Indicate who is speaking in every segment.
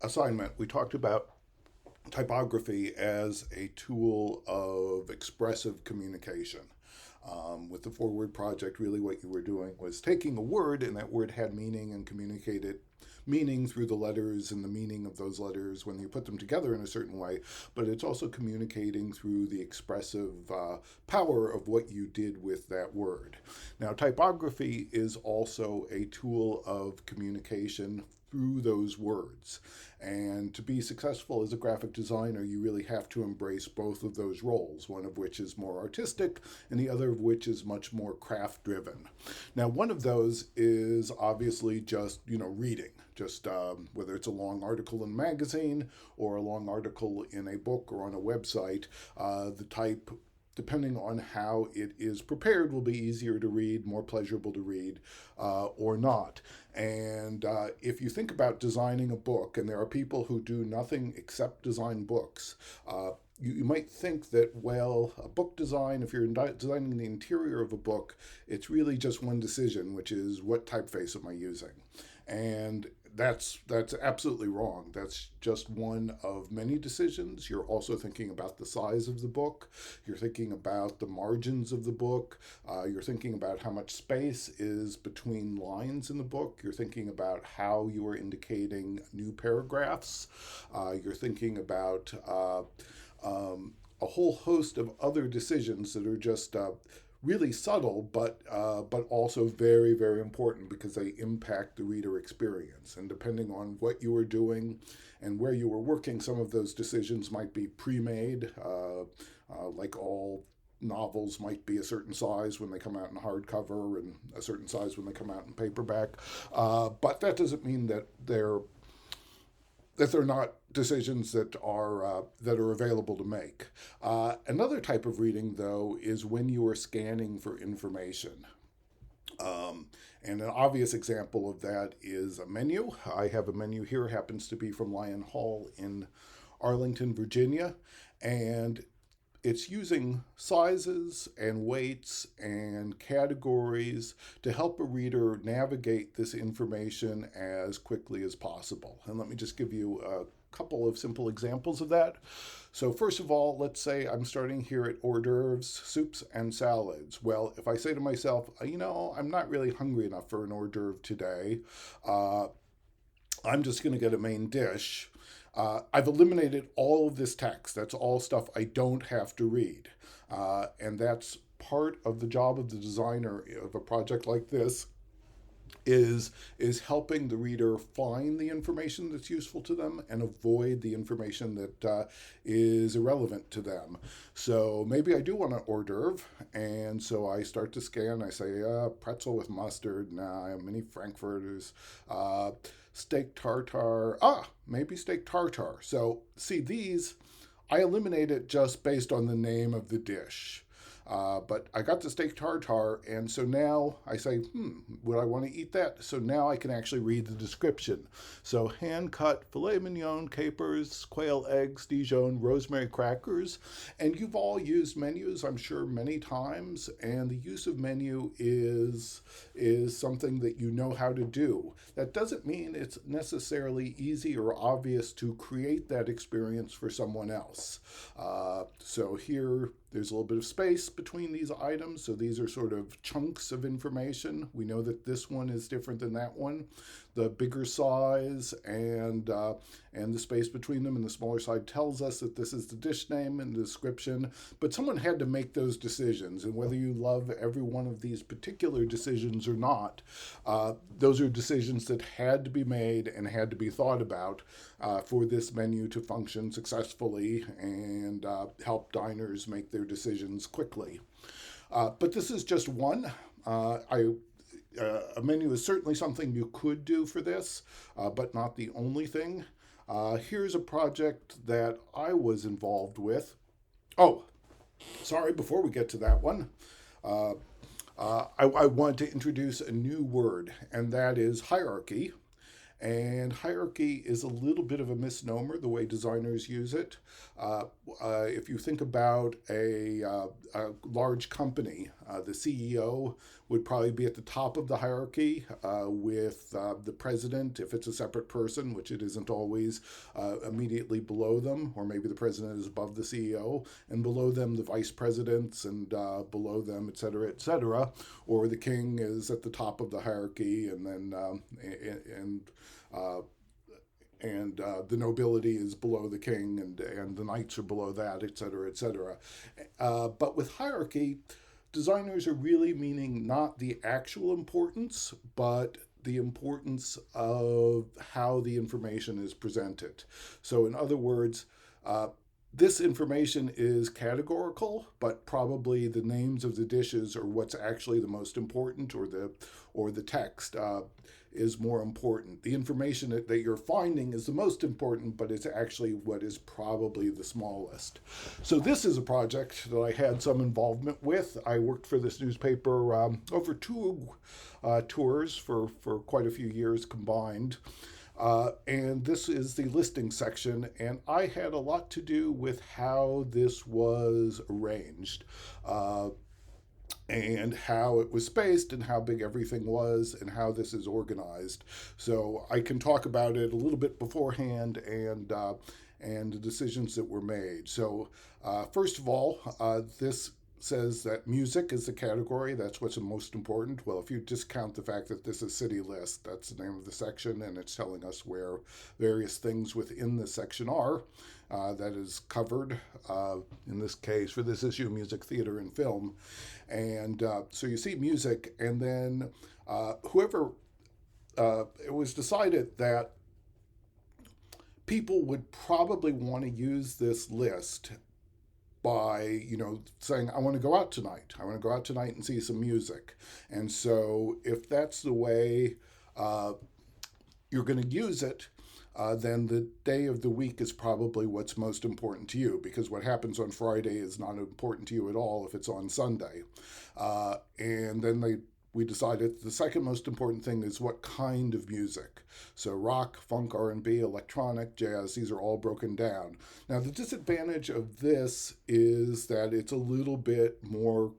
Speaker 1: assignment, we talked about typography as a tool of expressive communication. With the forward project, really what you were doing was taking a word, and that word had meaning, and communicated meaning through the letters and the meaning of those letters when you put them together in a certain way, but it's also communicating through the expressive power of what you did with that word. Now, typography is also a tool of communication through those words. And to be successful as a graphic designer, you really have to embrace both of those roles, one of which is more artistic and the other of which is much more craft driven. Now, one of those is obviously just, reading, just whether it's a long article in a magazine or a long article in a book or on a website, the type, depending on how it is prepared, will be easier to read, more pleasurable to read, or not. And if you think about designing a book, and there are people who do nothing except design books, you might think that, well, a book design, if you're designing the interior of a book, it's really just one decision, which is what typeface am I using? And that's absolutely wrong. That's just one of many decisions. You're also thinking about the size of the book. You're thinking about the margins of the book. You're thinking about how much space is between lines in the book. You're thinking about how you are indicating new paragraphs. You're thinking about a whole host of other decisions that are just really subtle, but also very, very important because they impact the reader experience. And depending on what you were doing and where you were working, some of those decisions might be pre-made, like all novels might be a certain size when they come out in hardcover and a certain size when they come out in paperback. But that doesn't mean that they're not decisions that are available to make. Another type of reading, though, is when you are scanning for information. Um, and an obvious example of that is a menu. I have a menu here, happens to be from Lyon Hall in Arlington, Virginia, and it's using sizes and weights and categories to help a reader navigate this information as quickly as possible. And let me just give you a couple of simple examples of that. So, first of all, let's say I'm starting here at hors d'oeuvres, soups, and salads. Well, if I say to myself, I'm not really hungry enough for an hors d'oeuvre today, uh, I'm just going to get a main dish. I've eliminated all of this text. That's all stuff I don't have to read. And that's part of the job of the designer of a project like this is is helping the reader find the information that's useful to them and avoid the information that is irrelevant to them. So maybe I do want an hors d'oeuvre, and so I start to scan. I say pretzel with mustard. Nah, mini frankfurters. Steak tartare. Maybe steak tartare. So see, these I eliminate it just based on the name of the dish. But I got the steak tartare, and so now I say, would I want to eat that? So now I can actually read the description. So hand cut filet mignon, capers, quail eggs, Dijon, rosemary crackers. And you've all used menus, I'm sure, many times, and the use of menu is something that you know how to do. That doesn't mean it's necessarily easy or obvious to create that experience for someone else. So here, there's a little bit of space between these items, so these are sort of chunks of information. We know that this one is different than that one. The bigger size and the space between them and the smaller side tells us that this is the dish name and the description. But someone had to make those decisions, and whether you love every one of these particular decisions or not, those are decisions that had to be made and had to be thought about for this menu to function successfully and help diners make their decisions quickly. But this is just one. A menu is certainly something you could do for this, but not the only thing. Here's a project that I was involved with. Oh, sorry, before we get to that one, uh, I want to introduce a new word, and that is hierarchy. And hierarchy is a little bit of a misnomer the way designers use it. If you think about a large company, the CEO would probably be at the top of the hierarchy with the president, if it's a separate person, which it isn't always, immediately below them, or maybe the president is above the CEO, and below them the vice presidents, and below them, et cetera, et cetera. Or the king is at the top of the hierarchy, and then uh, the nobility is below the king, and the knights are below that, et cetera, et cetera. But with hierarchy, designers are really meaning not the actual importance, but the importance of how the information is presented. So, in other words, this information is categorical, but probably the names of the dishes are what's actually the most important, or the text is more important. The information that you're finding is the most important, but it's actually what is probably the smallest. So this is a project that I had some involvement with. I worked for this newspaper over two tours for quite a few years combined. And this is the listing section, and I had a lot to do with how this was arranged. And how it was spaced, and how big everything was, and how this is organized. So I can talk about it a little bit beforehand, and the decisions that were made. So first of all, this says that music is the category. That's what's the most important. Well, if you discount the fact that this is city list, that's the name of the section, and it's telling us where various things within the section are. That is covered, in this case, for this issue, music, theater, and film. And so you see music, and then it was decided that people would probably want to use this list by, saying, I want to go out tonight. I want to go out tonight and see some music. And so if that's the way you're going to use it, then the day of the week is probably what's most important to you, because what happens on Friday is not important to you at all if it's on Sunday. And then we decided the second most important thing is what kind of music. So rock, funk, R&B, electronic, jazz, these are all broken down. Now, the disadvantage of this is that it's a little bit more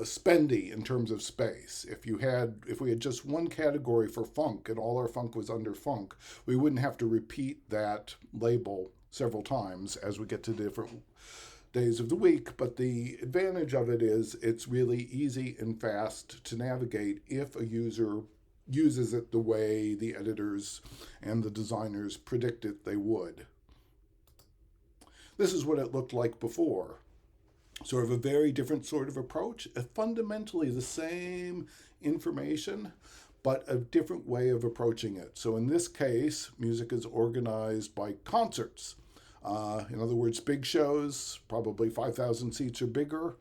Speaker 1: spendy in terms of space. If we had just one category for funk, and all our funk was under funk, we wouldn't have to repeat that label several times as we get to different days of the week. But the advantage of it is it's really easy and fast to navigate if a user uses it the way the editors and the designers predicted they would. This is what it looked like before. Sort of a very different sort of approach, fundamentally the same information, but a different way of approaching it. So in this case, music is organized by concerts. In other words, big shows, probably 5,000 seats or bigger.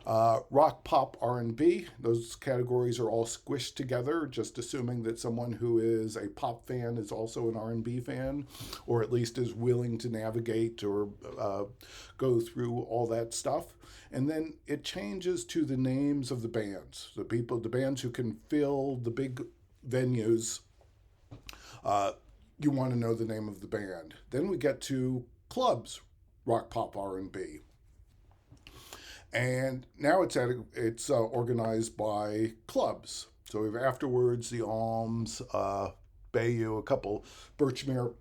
Speaker 1: Rock, pop, R&B, those categories are all squished together, just assuming that someone who is a pop fan is also an R&B fan, or at least is willing to navigate or go through all that stuff. And then it changes to the names of the bands, the bands who can fill the big venues. You want to know the name of the band. Then we get to clubs, rock, pop, R&B. And now it's organized by clubs. So we have Afterwards, the Alms, Bayou, a couple, Birchmere,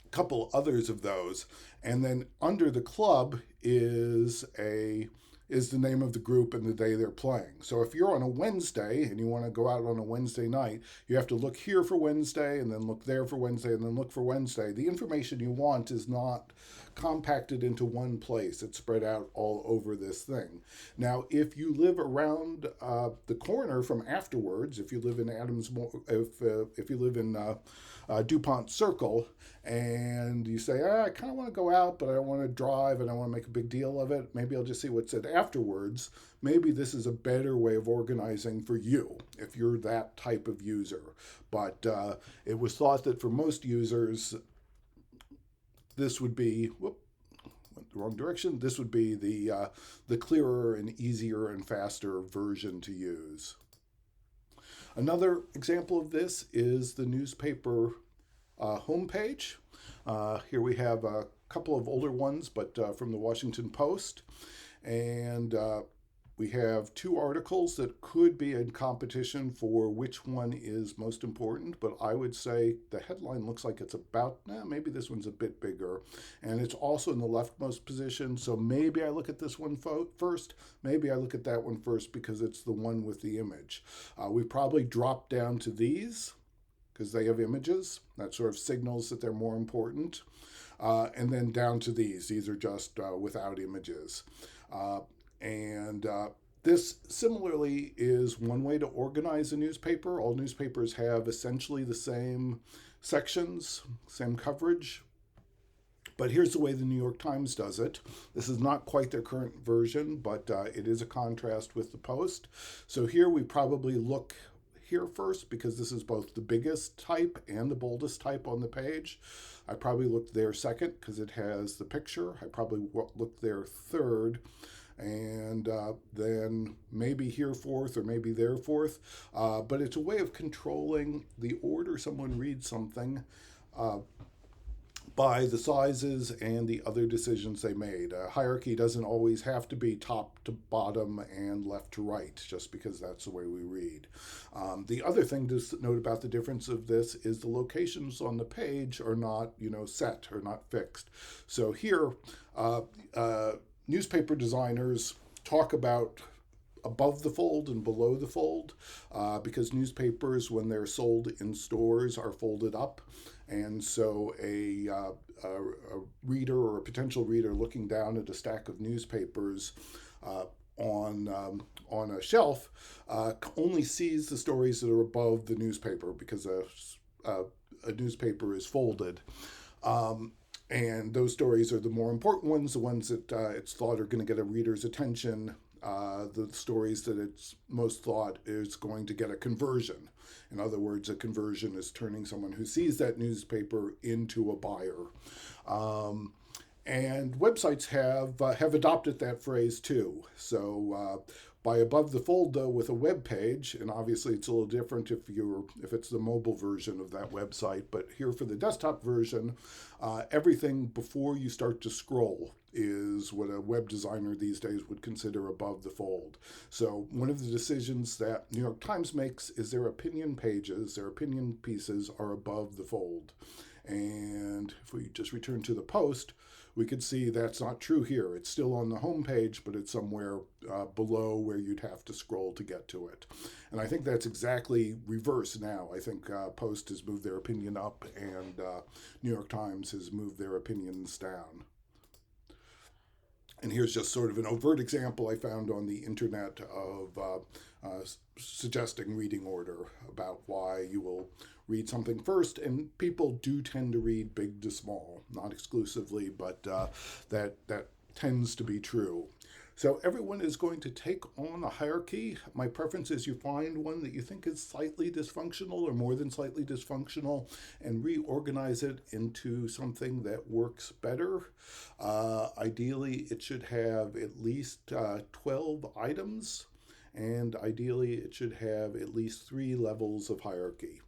Speaker 1: a couple others of those. And then under the club is the name of the group and the day they're playing. So if you're on a Wednesday and you want to go out on a Wednesday night, you have to look here for Wednesday, and then look there for Wednesday, and then look for Wednesday. The information you want is not compacted into one place. It's spread out all over this thing. Now, if you live around the corner from Afterwards, if you live in if you live in DuPont Circle, and you say, I kind of want to go out, but I don't want to drive, and I want to make a big deal of it, maybe I'll just see what's at Afterwards. Maybe this is a better way of organizing for you if you're that type of user. But it was thought that for most users, this would be, went the wrong direction, this would be the clearer and easier and faster version to use. Another example of this is the newspaper homepage. Here we have a couple of older ones, but from the Washington Post. And We have two articles that could be in competition for which one is most important, but I would say the headline looks like it's about, maybe this one's a bit bigger, and it's also in the leftmost position, so maybe I look at this one first, maybe I look at that one first because it's the one with the image. We probably drop down to these because they have images. That sort of signals that they're more important. And then down to these. These are just without images. And this similarly is one way to organize a newspaper. All newspapers have essentially the same sections, same coverage. But here's the way the New York Times does it. This is not quite their current version, but it is a contrast with the Post. So here we probably look here first because this is both the biggest type and the boldest type on the page. I probably looked there second because it has the picture. I probably looked there third, and then maybe here fourth or maybe there fourth. But it's a way of controlling the order someone reads something by the sizes and the other decisions they made. A hierarchy doesn't always have to be top to bottom and left to right, just because that's the way we read. The other thing to note about the difference of this is the locations on the page are not, set or not fixed. So here, newspaper designers talk about above the fold and below the fold because newspapers, when they're sold in stores, are folded up. And so a reader or a potential reader looking down at a stack of newspapers on a shelf only sees the stories that are above the newspaper because a newspaper is folded. And those stories are the more important ones, the ones that it's thought are going to get a reader's attention. The stories that it's most thought is going to get a conversion. In other words, a conversion is turning someone who sees that newspaper into a buyer. And websites have adopted that phrase too. So by above the fold, though, with a web page, and obviously it's a little different if it's the mobile version of that website, but here for the desktop version, everything before you start to scroll is what a web designer these days would consider above the fold. So one of the decisions that New York Times makes is their opinion pages, their opinion pieces are above the fold. And if we just return to the Post, we could see that's not true here. It's still on the home page, but it's somewhere below where you'd have to scroll to get to it. And I think that's exactly reverse now. I think Post has moved their opinion up and New York Times has moved their opinions down. And here's just sort of an overt example I found on the internet of suggesting reading order about why you will read something first. And people do tend to read big to small, not exclusively, but that tends to be true. So everyone is going to take on a hierarchy. My preference is you find one that you think is slightly dysfunctional or more than slightly dysfunctional and reorganize it into something that works better. Ideally, it should have at least 12 items, and ideally, it should have at least 3 levels of hierarchy.